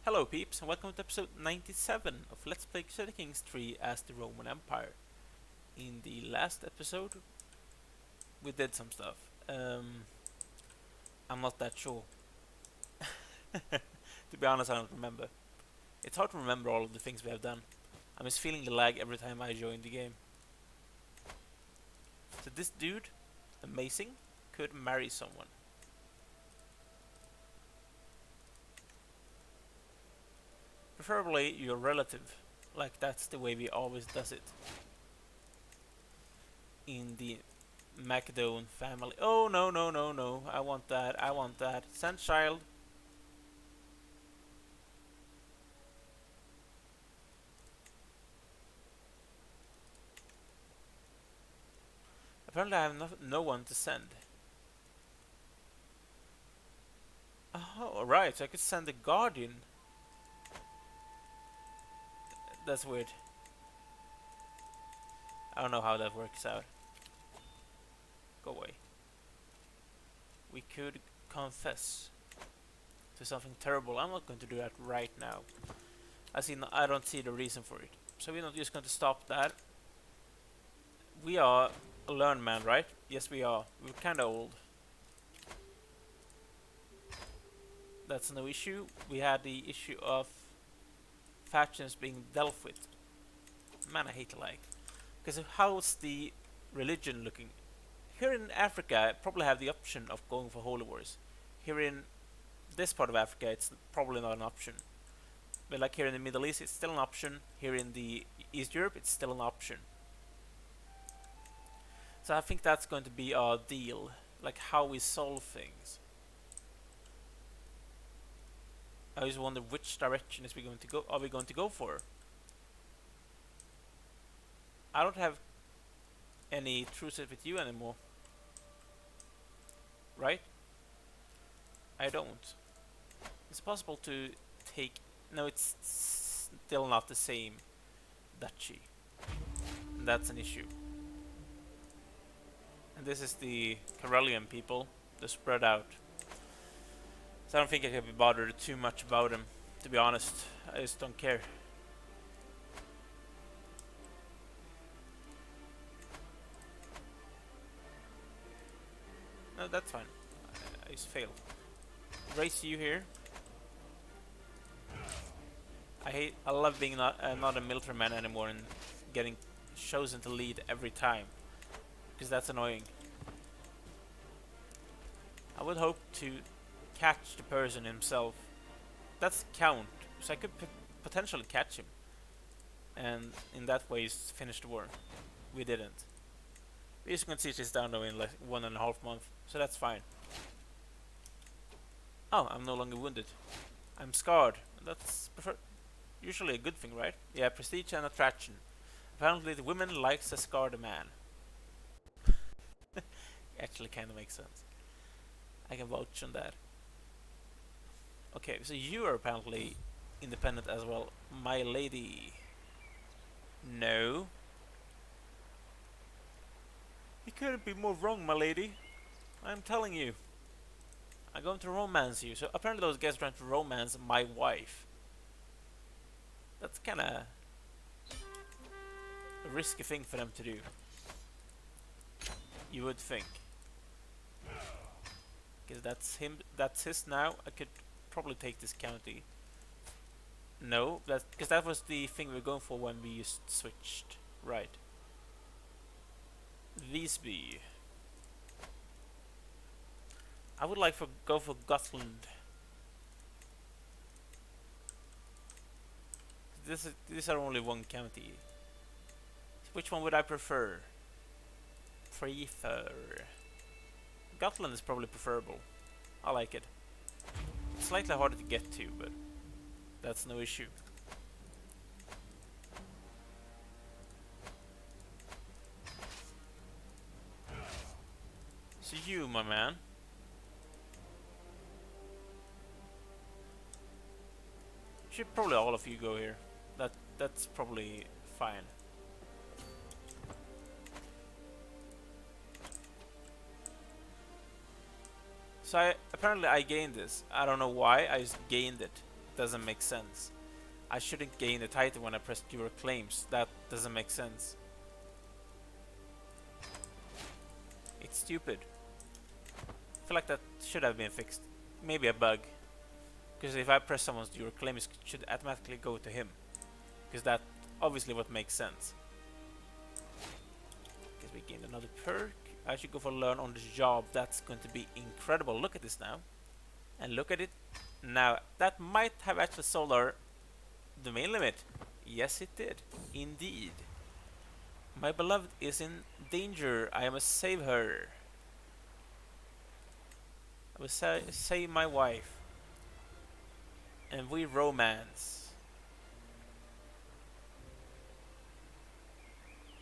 Hello peeps and welcome to episode 97 of Let's Play Crusader Kings 3 as the Roman Empire. In the last episode we did some stuff. I'm not that sure. To be honest, I don't remember. It's hard to remember all of the things we have done. I'm just feeling the lag every time I join the game. So this dude, amazing, could marry someone. Preferably your relative, like that's the way we always does it. In the Macedon family. Oh no no no no! I want that! I want that! Send child. Apparently, I have no one to send. Oh, right. So I could send a guardian. That's weird. I don't know how that works out. Go away. We could confess to something terrible. I'm not going to do that right now. I don't see the reason for it. So we're not just going to stop that. We are a learned man, right? Yes, we are. We're kind of old. That's no issue. We had the issue of factions being dealt with. Man, I hate to like. Because how's the religion looking? Here in Africa, I probably have the option of going for holy wars. Here in this part of Africa, it's probably not an option. But like here in the Middle East, it's still an option. Here in the East Europe, it's still an option. So I think that's going to be our deal, like how we solve things. I just wonder which direction is we going to go. Are we going to go for? I don't have any truces with you anymore, right? I don't. It's possible to take. No, it's still not the same duchy. And that's an issue. And this is the Karelian people. They're spread out. So I don't think I can be bothered too much about them. To be honest, I just don't care. No, that's fine. I just failed. Race you here. I love being not a military man anymore and getting chosen to lead every time, because that's annoying. I would hope to catch the person himself. That's count, so I could potentially catch him, and in that way finish the war. We didn't. We just gonna siege this down though in like 1.5 months, so that's fine. Oh, I'm no longer wounded. I'm scarred. That's usually a good thing, right? Yeah, prestige and attraction. Apparently the women likes a scarred man. Actually kinda makes sense. I can vouch on that. Okay, so you are apparently independent as well. My lady. No. You couldn't be more wrong, my lady. I'm telling you. I'm going to romance you. So apparently those guys are trying to romance my wife. That's kinda a risky thing for them to do. You would think. Because that's him. That's his now. I could probably take this county. No, because that was the thing we were going for when we switched. Right. Visby. I would like to go for Gotland. These are only one county. Which one would I prefer? Gotland is probably preferable. I like it. It's slightly harder to get to, but that's no issue. So you, my man. Should probably all of you go here. That's probably fine. So apparently I gained this. I don't know why, I just gained it. doesn't make sense. I shouldn't gain the title when I press your claims. That doesn't make sense. It's stupid. I feel like that should have been fixed. Maybe a bug. Because if I press someone's your claim, it should automatically go to him. Because that obviously what makes sense. Because we gained another perk. I should go for learn on the job. That's going to be incredible. Look at this now. And look at it now. That might have actually solved our domain limit. Yes, it did. Indeed. My beloved is in danger. I must save her. I will save my wife. And we romance.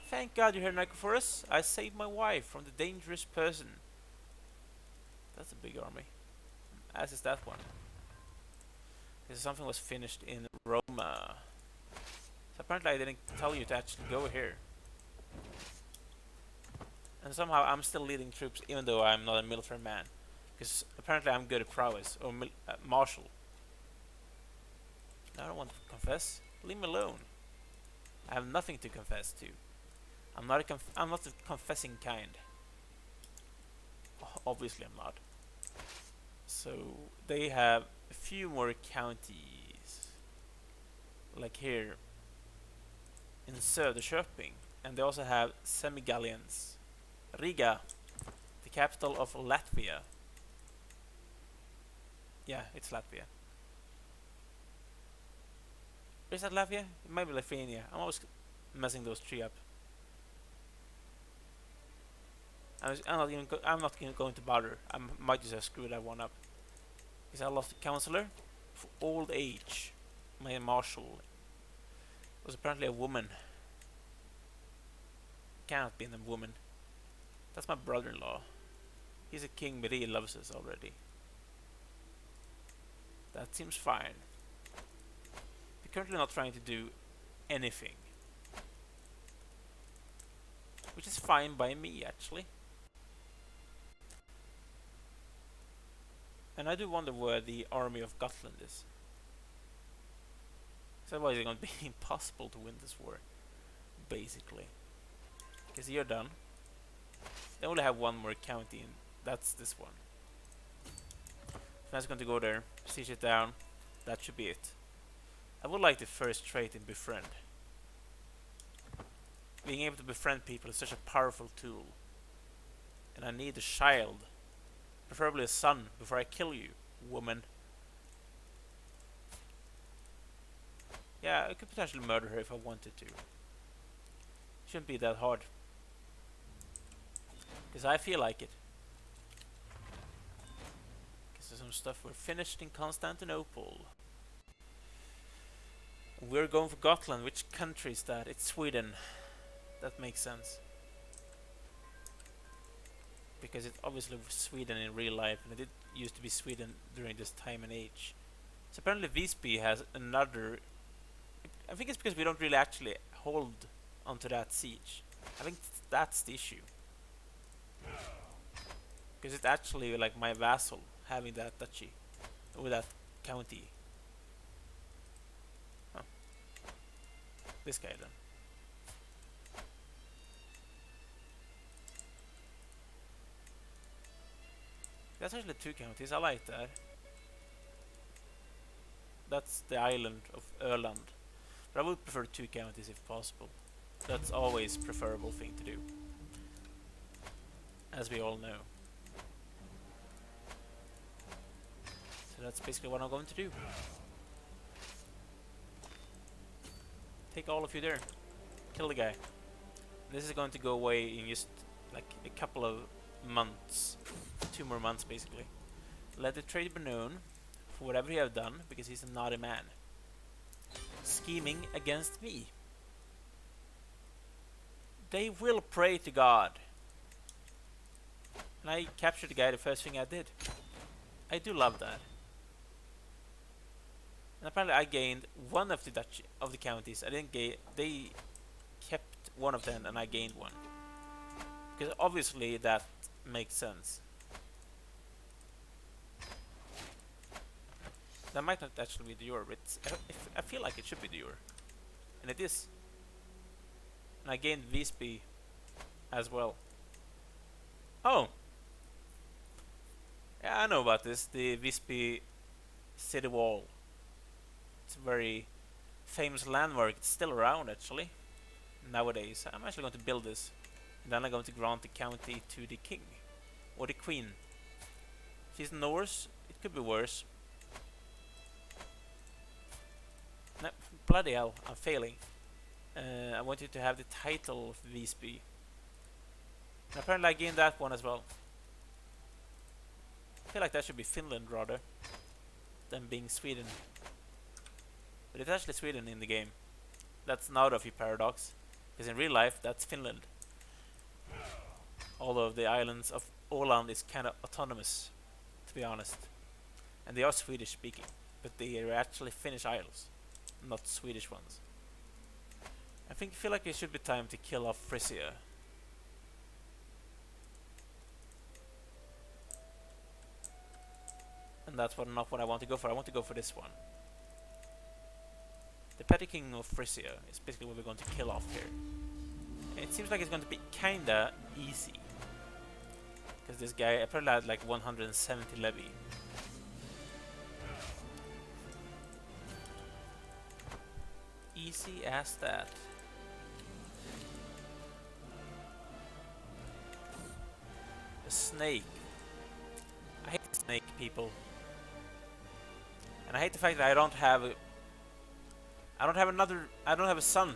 Thank God you're here, Nicophorus. I saved my wife from the dangerous person. That's a big army. As is that one. Because something was finished in Roma. So apparently I didn't tell you to actually go here. And somehow I'm still leading troops even though I'm not a military man. Because apparently I'm good at prowess or martial. I don't want to confess. Leave me alone. I have nothing to confess to. I'm not the confessing kind. Obviously I'm not. So they have a few more counties. Like here in Söderköping. And they also have semi-galleons. Riga, the capital of Latvia. Yeah, it's Latvia. Is that Latvia? It might be Lithuania. I'm always messing those three up. I'm not even going to bother. I might just have screwed that one up. Because I lost a counselor for old age. My marshal was apparently a woman. Cannot be a woman. That's my brother-in-law. He's a king, but he loves us already. That seems fine. We're currently not trying to do anything. Which is fine by me, actually. And I do wonder where the army of Gotland is. So otherwise it's going to be impossible to win this war. Basically. Because you're done. They only have one more county and that's this one. So I'm just going to go there, siege it down. That should be it. I would like the first trait in befriend. Being able to befriend people is such a powerful tool. And I need a child. Preferably a son before I kill you, woman. Yeah, I could potentially murder her if I wanted to. Shouldn't be that hard. Because I feel like it. Because there's some stuff we're finished in Constantinople. We're going for Gotland. Which country is that? It's Sweden. That makes sense. Because it's obviously Sweden in real life, and it did used to be Sweden during this time and age. So apparently Visby has another... I think it's because we don't really actually hold onto that siege. I think that's the issue. Because it's actually like my vassal having that duchy. Or that county. Huh. This guy then. That's actually two counties, I like that. That's the island of Öland. But I would prefer two counties if possible. That's always preferable thing to do. As we all know. So that's basically what I'm going to do. Take all of you there. Kill the guy. This is going to go away in just like a couple of months. 2 more months basically. Let the traitor be known for whatever he have done, because he's a naughty man. Scheming against me. They will pray to God. And I captured the guy the first thing I did. I do love that. And apparently I gained one of the counties. I didn't gain. They kept one of them and I gained one. Because obviously that makes sense. That might not actually be the Euro, but I feel like it should be the Euro. And it is. And I gained Visby as well. Oh! Yeah, I know about this. The Visby city wall. It's a very famous landmark. It's still around actually. Nowadays. I'm actually going to build this. And then I'm going to grant the county to the king. Or the queen. She's Norse. It could be worse. No, bloody hell, I'm failing. I want you to have the title of Visby. And apparently I gained that one as well. I feel like that should be Finland rather than being Sweden. But it's actually Sweden in the game. That's not of you paradox. Because in real life that's Finland. Although the islands of Åland is kind of autonomous, to be honest. And they are Swedish speaking. But they are actually Finnish isles, not Swedish ones. I feel like it should be time to kill off Frisia. And that's not what I want to go for. I want to go for this one. The Petty King of Frisia is basically what we're going to kill off here. And it seems like it's going to be kinda easy. Because this guy apparently had like 170 levy. Easy as that. A snake. I hate the snake people. And I hate the fact that I don't have a son.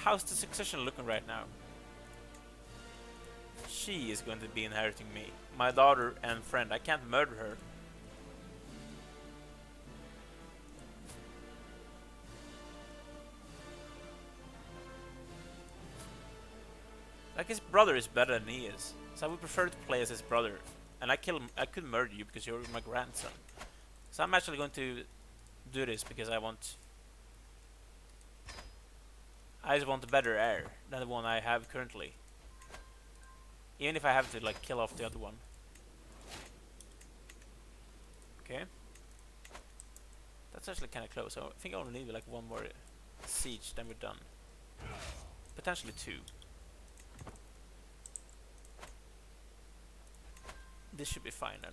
How's the succession looking right now? She is going to be inheriting me. My daughter and friend. I can't murder her. Like his brother is better than he is. So I would prefer to play as his brother. And I could murder you because you're my grandson. So I'm actually going to do this because I just want a better heir than the one I have currently. Even if I have to like kill off the other one. Okay. That's actually kind of close. So I think I only need like one more siege, then we're done. Potentially two. This should be fine then.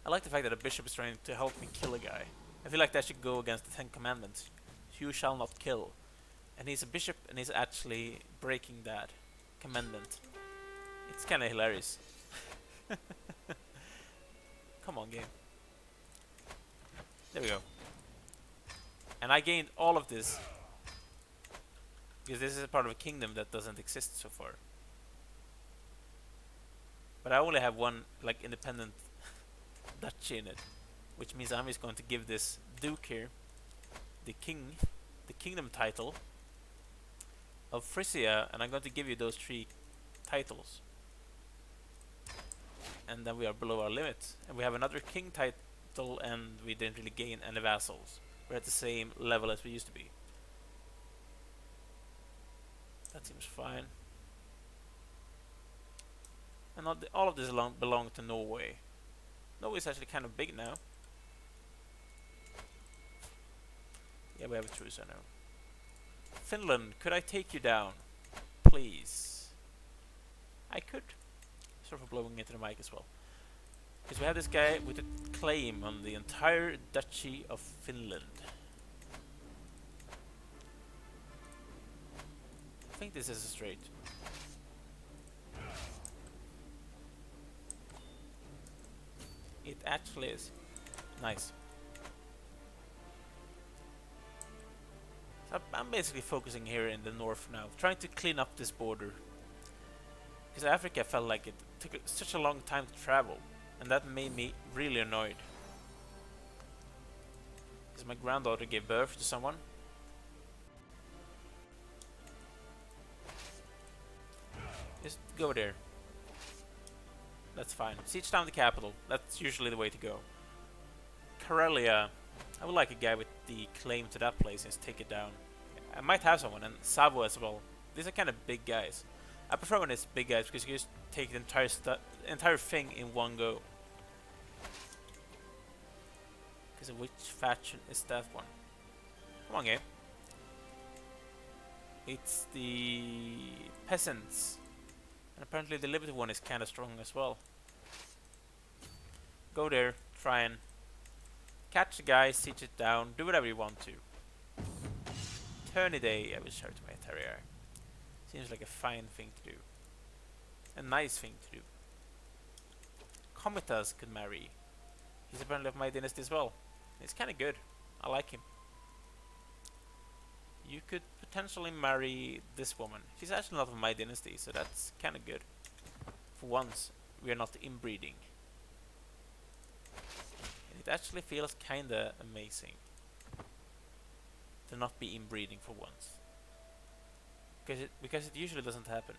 I like the fact that a bishop is trying to help me kill a guy. I feel like that should go against the 10 Commandments. You shall not kill. And he's a bishop and he's actually breaking that commandment. It's kind of hilarious. Come on, game. There we go. And I gained all of this because this is a part of a kingdom that doesn't exist so far. But I only have one like independent duchy in it, which means I'm just going to give this duke here the kingdom title of Frisia, and I'm going to give you those 3 titles. And then we are below our limit, and we have another king title, and we didn't really gain any vassals. We're at the same level as we used to be. That seems fine. And all of this belong to Norway. Norway is actually kind of big now. Yeah, we have a truce now. Finland, could I take you down? Please. I could. Sorry for blowing into the mic as well. Because we have this guy with a claim on the entire Duchy of Finland. I think this is a straight. It actually is. Nice. So I'm basically focusing here in the north now, trying to clean up this border. Because Africa felt like it took such a long time to travel, and that made me really annoyed. Because my granddaughter gave birth to someone. Just go there. That's fine. Siege down the capital. That's usually the way to go. Karelia. I would like a guy with the claim to that place and just take it down. I might have someone, and Savo as well. These are kind of big guys. I prefer when it's big guys because you just take the entire thing in one go. So which faction is that one? Come on, game. It's the peasants. And apparently the Liberty one is kinda strong as well. Go there, try and catch the guy, siege it down, do whatever you want to. Turniday, I will shout to my terrier. Seems like a fine thing to do. A nice thing to do. Comitas could marry. He's apparently of my dynasty as well. He's kinda good. I like him. You could potentially marry this woman. She's actually not of my dynasty, so that's kinda good. For once, we are not inbreeding. And it actually feels kinda amazing to not be inbreeding for once. Because it usually doesn't happen.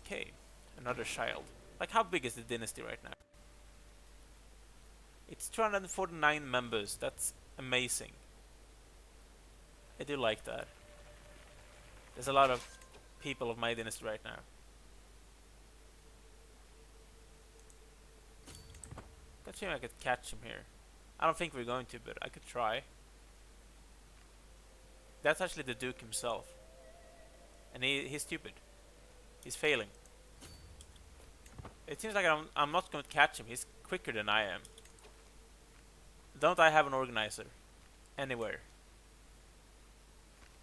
Okay, another child. Like, how big is the dynasty right now? It's 249 members. That's amazing. I do like that. There's a lot of people of my dynasty right now. Let's see if I could catch him here. I don't think we're going to, but I could try. That's actually the Duke himself. And he's stupid. He's failing. It seems like I'm not going to catch him. He's quicker than I am. Don't I have an organizer? Anywhere?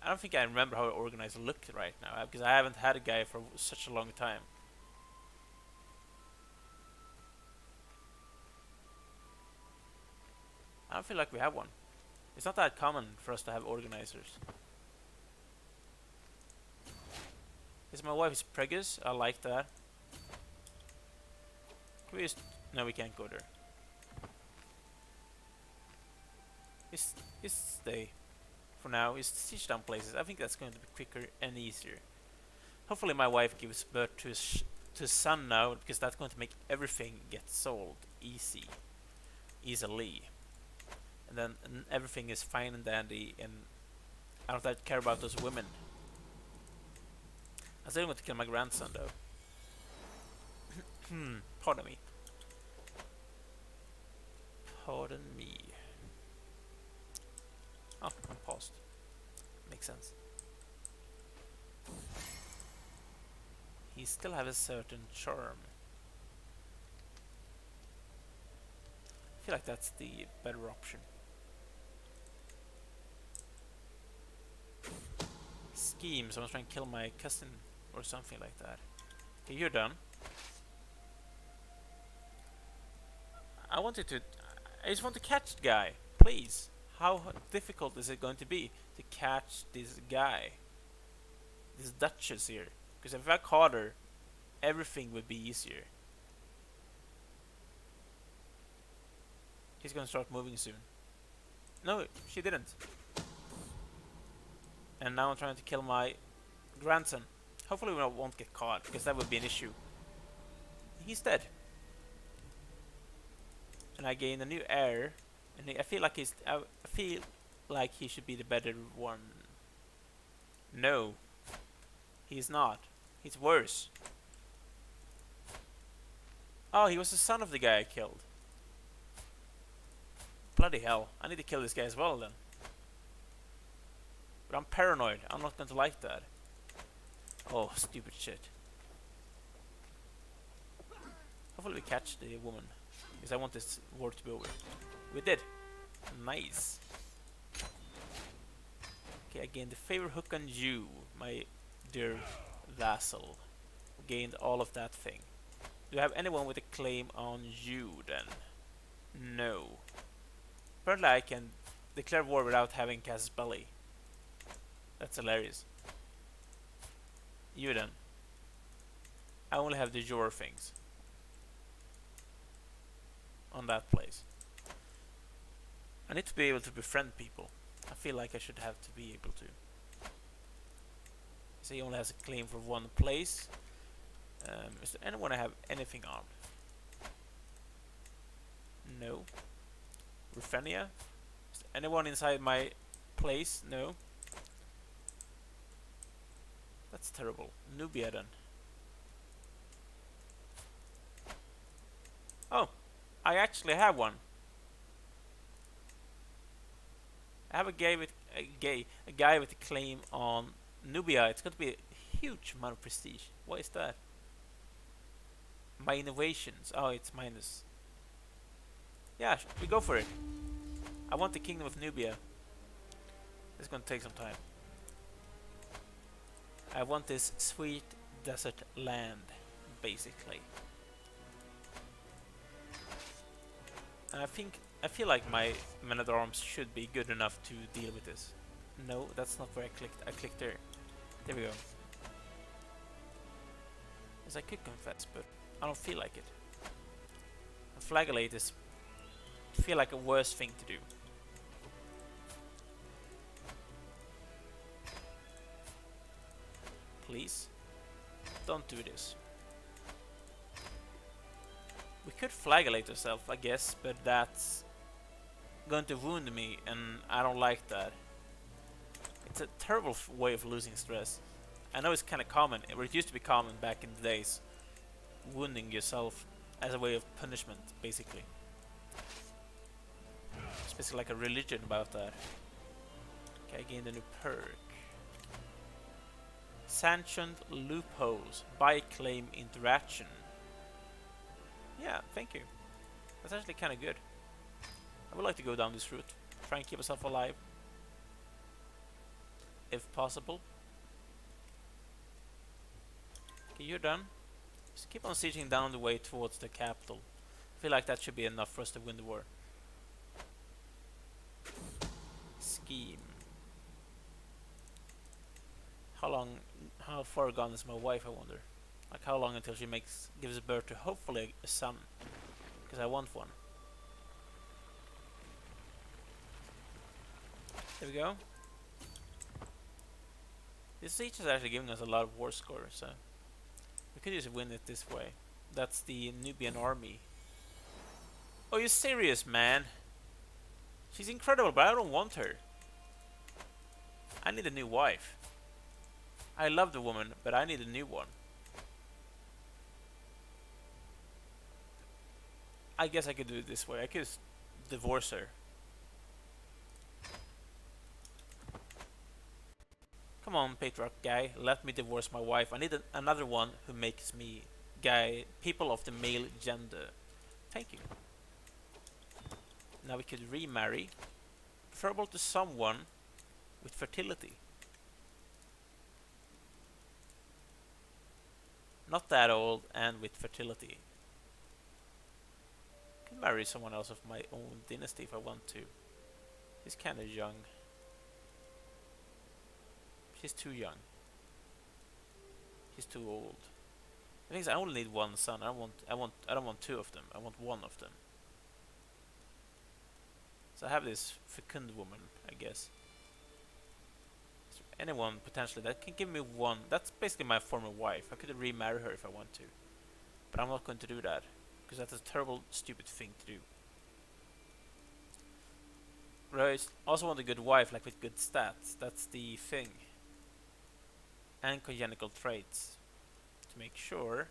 I don't think I remember how an organizer looked right now, because I haven't had a guy for such a long time. I don't feel like we have one. It's not that common for us to have organizers. Is my wife is preggers? I like that. Can we just... No, we can't go there. Just stay. For now, is siege down places. I think that's going to be quicker and easier. Hopefully my wife gives birth to a son now, because that's going to make everything get sold easily. And then everything is fine and dandy, and I don't have to care about those women. I still want to kill my grandson though. Pardon me. Pardon me. Oh, I'm paused. Makes sense. He still has a certain charm. I feel like that's the better option. Scheme, someone's trying to kill my cousin or something like that. Okay, you're done. I just want to catch the guy, please. How difficult is it going to be to catch this guy? This duchess here. Because if I caught her, everything would be easier. He's gonna start moving soon. No, she didn't. And now I'm trying to kill my grandson. Hopefully we won't get caught, because that would be an issue. He's dead. And I gain a new heir. And I feel like he should be the better one. No. He's not. He's worse. Oh, he was the son of the guy I killed. Bloody hell. I need to kill this guy as well then. But I'm paranoid. I'm not going to like that. Oh, stupid shit. Hopefully we catch the woman. Because I want this war to be over. We did. Nice. Okay, I gained the favor hook on you, my dear vassal. Gained all of that thing. Do I have anyone with a claim on you then? No. Apparently I can declare war without having Casus Belli. That's hilarious. You then. I only have the jure things on that place. I need to be able to befriend people. I feel like I should have to be able to. So he only has a claim for one place. Is there anyone I have anything on? No. Ruthenia? Is there anyone inside my place? No. That's terrible. Nubia then. Oh, I actually have one. I have a guy with a claim on Nubia. It's going to be a huge amount of prestige. What is that? My innovations. Oh, it's minus. Yeah, we go for it. I want the kingdom of Nubia. It's going to take some time. I want this sweet desert land, basically. And I feel like my men at arms should be good enough to deal with this. No, that's not where I clicked. I clicked there. There we go. As I could confess, but I don't feel like it. And flagellate is feel like a worse thing to do. Please, don't do this. We could flagellate ourselves, I guess, but that's going to wound me, and I don't like that. It's a terrible way of losing stress. I know it's kind of common, it used to be common back in the days, wounding yourself as a way of punishment, basically. It's basically like a religion about that. Okay, I gained a new perk. Sanctioned loopholes by claim interaction. Yeah, thank you. That's actually kind of good. I would like to go down this route. Try and keep myself alive. If possible. Okay, you're done. Just keep on sieging down the way towards the capital. I feel like that should be enough for us to win the war. Scheme. How far gone is my wife, I wonder? Like how long until she gives birth to hopefully a son? Because I want one. There we go. This siege is actually giving us a lot of war score, so we could just win it this way. That's the Nubian army. Oh, you're serious, man? She's incredible, but I don't want her. I need a new wife. I love the woman, but I need a new one. I guess I could do it this way. I could just divorce her. Come on, patriarch guy, let me divorce my wife. I need another one who makes me people of the male gender. Thank you. Now we could remarry, preferable to someone with fertility. Not that old and with fertility. I could marry someone else of my own dynasty if I want to. He's kind of young. She's too young. She's too old. The thing is, I only need one son. I don't want two of them. I want one of them. So I have this fecund woman, I guess. Is there anyone potentially that can give me one? That's basically my former wife. I could remarry her if I want to, but I'm not going to do that because that's a terrible, stupid thing to do. Right. Also want a good wife, like with good stats. That's the thing. And congenital traits to make sure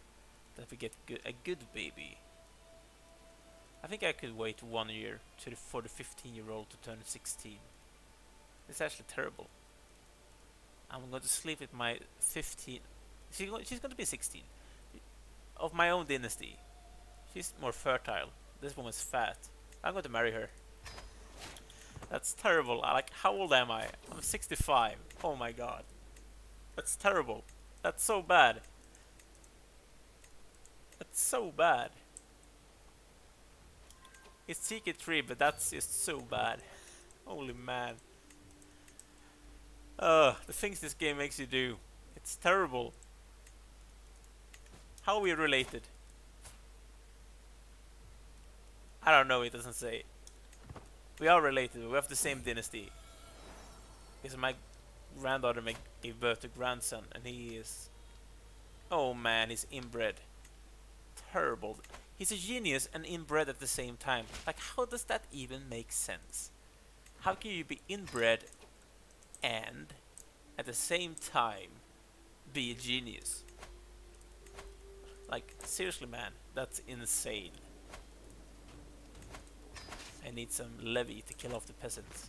that we get a good baby. I think I could wait 1 year for the 15-year-old to turn 16. It's actually terrible. I'm going to sleep with my 15. She's going to be 16 of my own dynasty. She's more fertile. This woman's fat. I'm going to marry her. That's terrible. How old am I? I'm 65. Oh my god. That's terrible. That's so bad. That's so bad. It's secret 3, but that's just so bad. Holy man. The things this game makes you do. It's terrible. How are we related? I don't know, it doesn't say. We are related, we have the same dynasty. Because my granddaughter gave birth to grandson, and he is... Oh man, he's inbred. Terrible. He's a genius and inbred at the same time. Like, how does that even make sense? How can you be inbred and at the same time be a genius? Like, seriously man, that's insane. need some levy to kill off the peasants.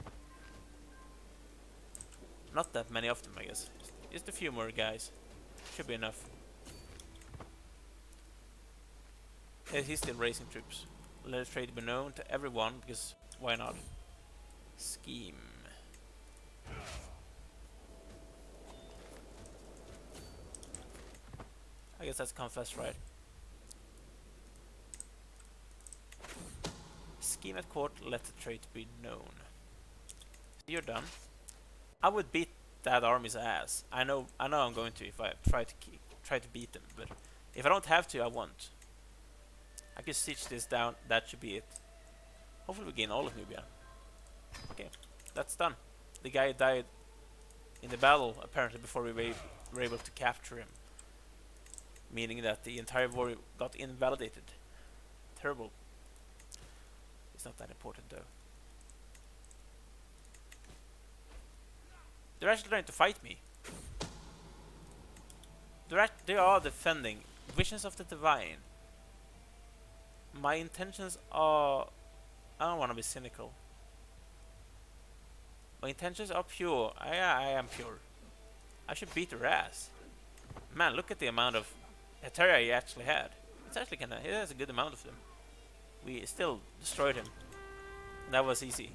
Not that many of them, I guess. Just a few more guys. Should be enough. Yeah, he's still raising troops. Let the trade be known to everyone, because why not? Scheme. I guess that's confessed, right? Scheme at court, let the trade be known. You're done. I would beat that army's ass. I know I'm going to if I try to beat them, but if I don't have to, I won't. I can siege this down, that should be it. Hopefully we gain all of Nubia. Okay, that's done. The guy died in the battle, apparently, before we were able to capture him. Meaning that the entire war got invalidated. Terrible. It's not that important though. They're actually trying to fight me. They are defending Visions of the Divine. My intentions are... I don't want to be cynical. My intentions are pure. I am pure. I should beat their ass. Man, look at the amount of Heteria he actually had. It's actually kinda... He has a good amount of them. We still destroyed him. That was easy.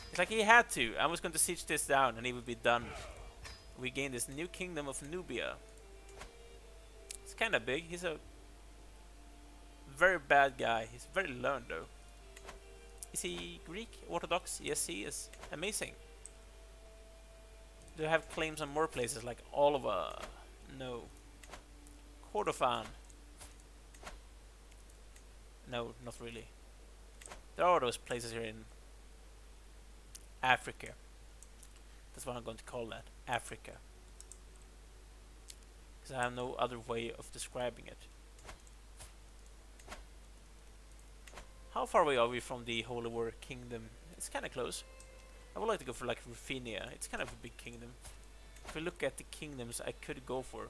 It's like he had to. I was going to siege this down and he would be done. We gained this new kingdom of Nubia. It's kinda big. He's a very bad guy. He's very learned though. Is he Greek? Orthodox? Yes, he is. Amazing. Do I have claims on more places like Oliva? No. Kordofan? No, not really. There are those places here in Africa. That's what I'm going to call that. Africa. Because I have no other way of describing it. How far away are we from the Holy War Kingdom? It's kind of close. I would like to go for like Ruthenia. It's kind of a big kingdom. If we look at the kingdoms I could go for,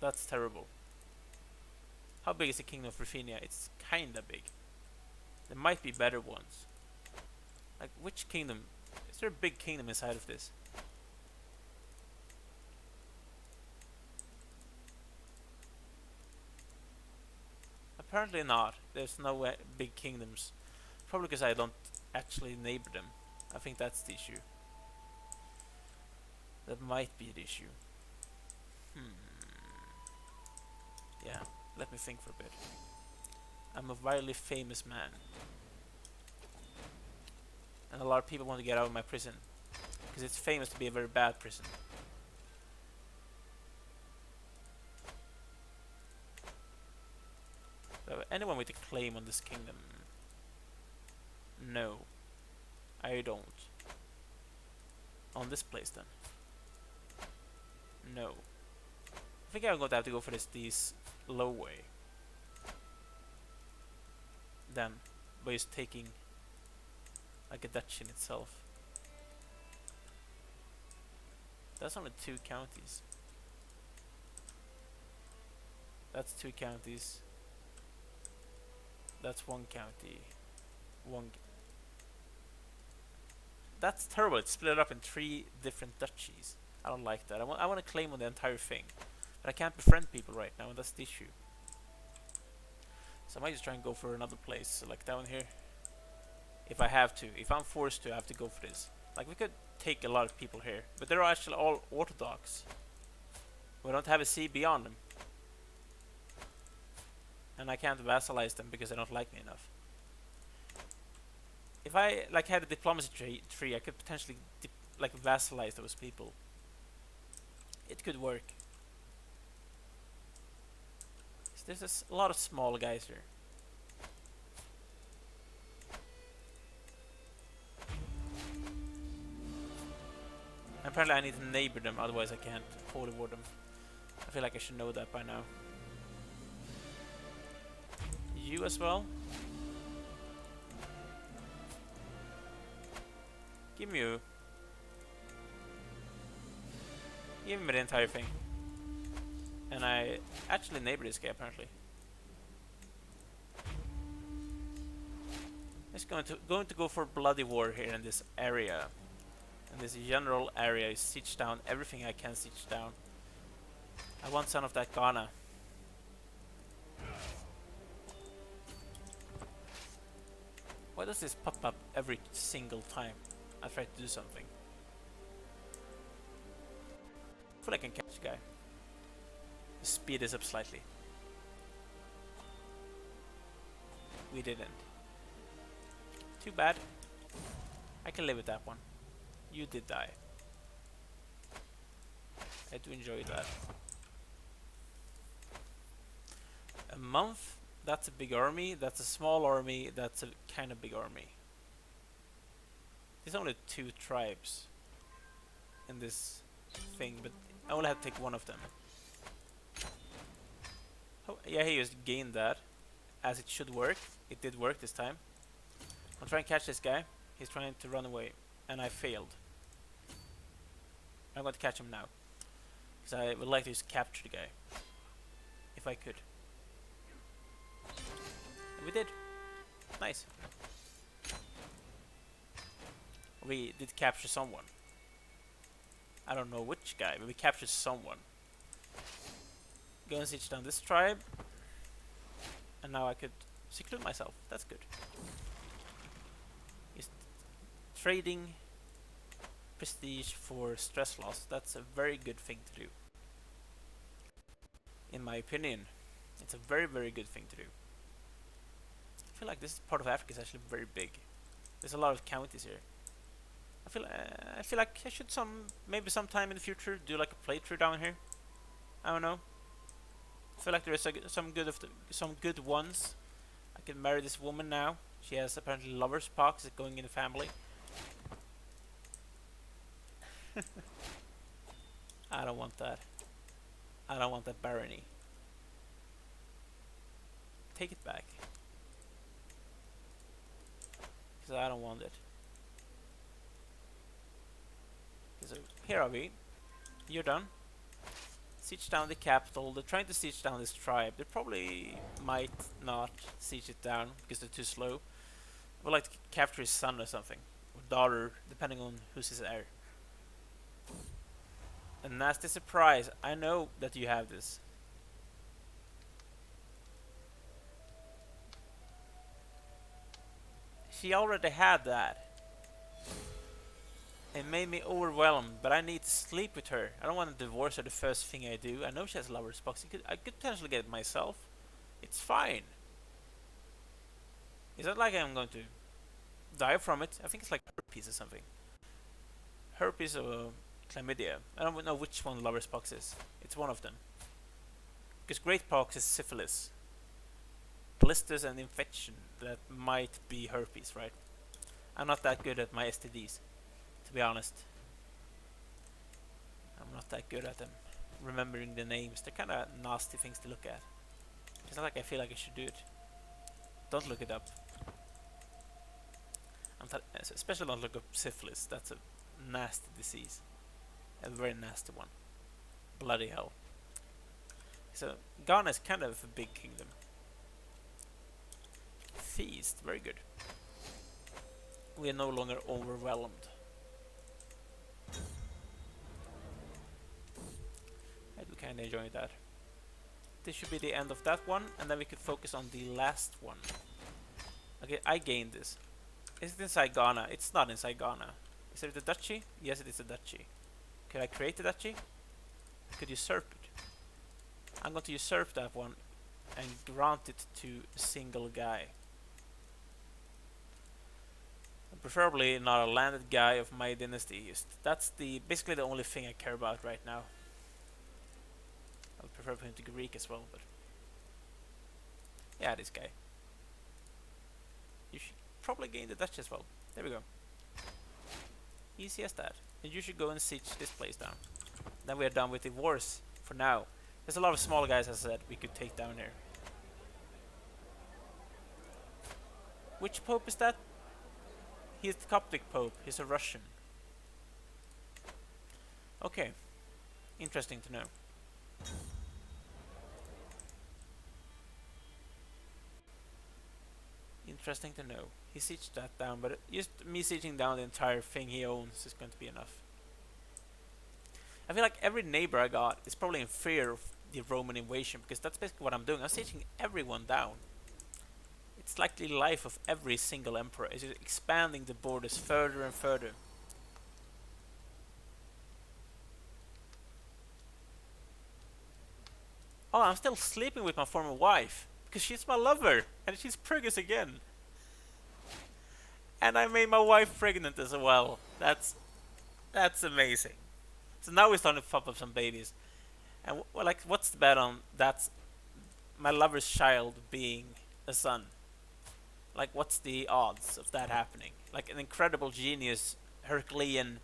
that's terrible. How big is the kingdom of Ruthenia? It's kinda big. There might be better ones. Like which kingdom? Is there a big kingdom inside of this? Apparently not. There's no big kingdoms. Probably because I don't actually neighbor them. I think that's the issue. That might be the issue. Yeah, let me think for a bit. I'm a wildly famous man. And a lot of people want to get out of my prison. Because it's famous to be a very bad prison. So anyone with a claim on this kingdom? No. I don't. On this place then? No. I think I'm going to have to go for this low way. Then, by just taking like a Dutch in itself. That's only 2 counties. That's 2 counties. That's 1 county. That's terrible. It's split up in 3 different duchies. I don't like that. I want to claim on the entire thing. But I can't befriend people right now, and that's the issue. So I might just try and go for another place, so like down here. If I have to. If I'm forced to, I have to go for this. Like, we could take a lot of people here. But they're actually all Orthodox. We don't have a sea beyond them. And I can't vassalize them because they don't like me enough. If I like had a diplomacy tree, I could potentially like vassalize those people. It could work. So there's a lot of small guys here. Apparently I need to neighbor them, otherwise I can't holy war them. I feel like I should know that by now. You as well? Give me you. Give me the entire thing. And I actually neighbor this guy apparently. It's going to go for bloody war here in this area. In this general area is siege down everything I can siege down. I want some of that Ghana. Why does this pop up every single time I try to do something? I feel like I can catch the guy. The speed is up slightly. We didn't. Too bad. I can live with that one. You did die. I do enjoy that. A month? That's a big army. That's a small army. That's a kind of big army. There's only 2 tribes in this thing, but I only have to take one of them. Oh, yeah, he just gained that, as it should work. It did work this time. I'll try and catch this guy. He's trying to run away, and I failed. I'm going to catch him now, because I would like to just capture the guy, if I could. And we did. Nice. We did capture someone. I don't know which guy, but we captured someone. Go and siege down this tribe. And now I could seclude myself. That's good. Just trading prestige for stress loss. That's a very good thing to do. In my opinion. It's a very, very good thing to do. I feel like this part of Africa is actually very big. There's a lot of counties here. I feel like I should maybe sometime in the future do like a playthrough down here. I don't know. I feel like there is some good ones. I can marry this woman now. She has apparently lover's pox going in the family. I don't want that. I don't want that barony. Take it back. Because I don't want it. So here are we. You're done. Siege down the capital. They're trying to siege down this tribe. They probably might not siege it down because they're too slow. I would like to capture his son or something. Or daughter, depending on who's his heir. A nasty surprise. I know that you have this. She already had that. It made me overwhelmed, but I need to sleep with her. I don't want to divorce her the first thing I do. I know she has lover's box. I could potentially get it myself. It's fine. It's not like I'm going to die from it. I think it's like herpes or something. Herpes or chlamydia. I don't know which one lover's box is. It's one of them. Because great pox is syphilis. Blisters and infection. That might be herpes, right? I'm not that good at my STDs. To be honest, I'm not that good at them. Remembering the names, they're kind of nasty things to look at. It's not like I feel like I should do it. Don't look it up. Especially don't look up syphilis. That's a nasty disease. A very nasty one. Bloody hell. So Ghana is kind of a big kingdom. Feast, very good. We are no longer overwhelmed. I do kind of enjoy that. This should be the end of that one, and then we could focus on the last one. Okay, I gained this. Is it inside Ghana? It's not inside Ghana. Is it a duchy? Yes, it is a duchy. Could I create a duchy? I could usurp it. I'm going to usurp that one and grant it to a single guy. Preferably not a landed guy of my dynasty. That's basically the only thing I care about right now. I would prefer him to Greek as well, but yeah, this guy. You should probably gain the Dutch as well. There we go. Easy as that. And you should go and siege this place down. Then we are done with the wars for now. There's a lot of small guys, as I said, we could take down here. Which pope is that? He's the Coptic Pope. He's a Russian. Okay. Interesting to know. Interesting to know. He sieged that down, but just me sieging down the entire thing he owns is going to be enough. I feel like every neighbor I got is probably in fear of the Roman invasion, because that's basically what I'm doing. I'm sieging everyone down. It's like the life of every single emperor, is just expanding the borders further and further. Oh, I'm still sleeping with my former wife, because she's my lover, and she's pregnant again. And I made my wife pregnant as well. That's amazing. So now we're starting to pop up some babies. And like, what's the bet on that's my lover's child being a son? Like, what's the odds of that happening? Like an incredible genius, Herculean,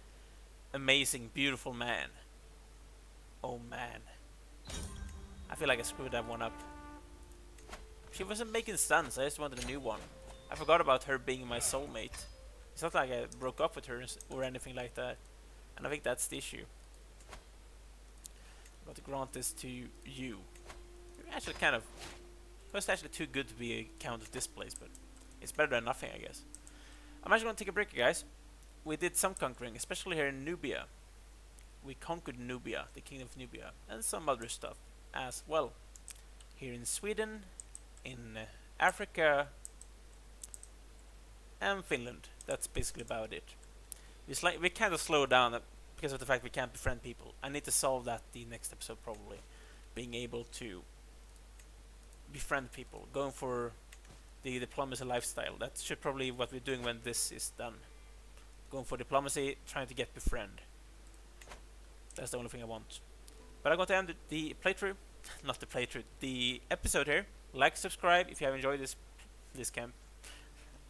amazing, beautiful man. Oh man, I feel like I screwed that one up. She wasn't making sense. I just wanted a new one. I forgot about her being my soulmate. It's not like I broke up with her or anything like that. And I think that's the issue. I'm going to grant this to you. You're actually kind of... Well, it's actually too good to be a count of this place, but it's better than nothing, I guess. I'm actually going to take a break, guys. We did some conquering, especially here in Nubia. We conquered Nubia, the kingdom of Nubia, and some other stuff as well. Here in Sweden, in Africa, and Finland. That's basically about it. We kind of slowed down because of the fact we can't befriend people. I need to solve that the next episode probably. Being able to befriend people, going for the diplomacy lifestyle. That should probably be what we're doing when this is done. Going for diplomacy, trying to get befriend. That's the only thing I want. But I'm going to end the playthrough, not the playthrough, the episode here. Like, subscribe if you have enjoyed this camp.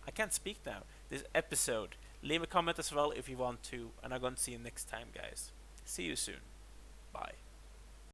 I can't speak now. This episode. Leave a comment as well if you want to, and I'm going to see you next time, guys. See you soon. Bye.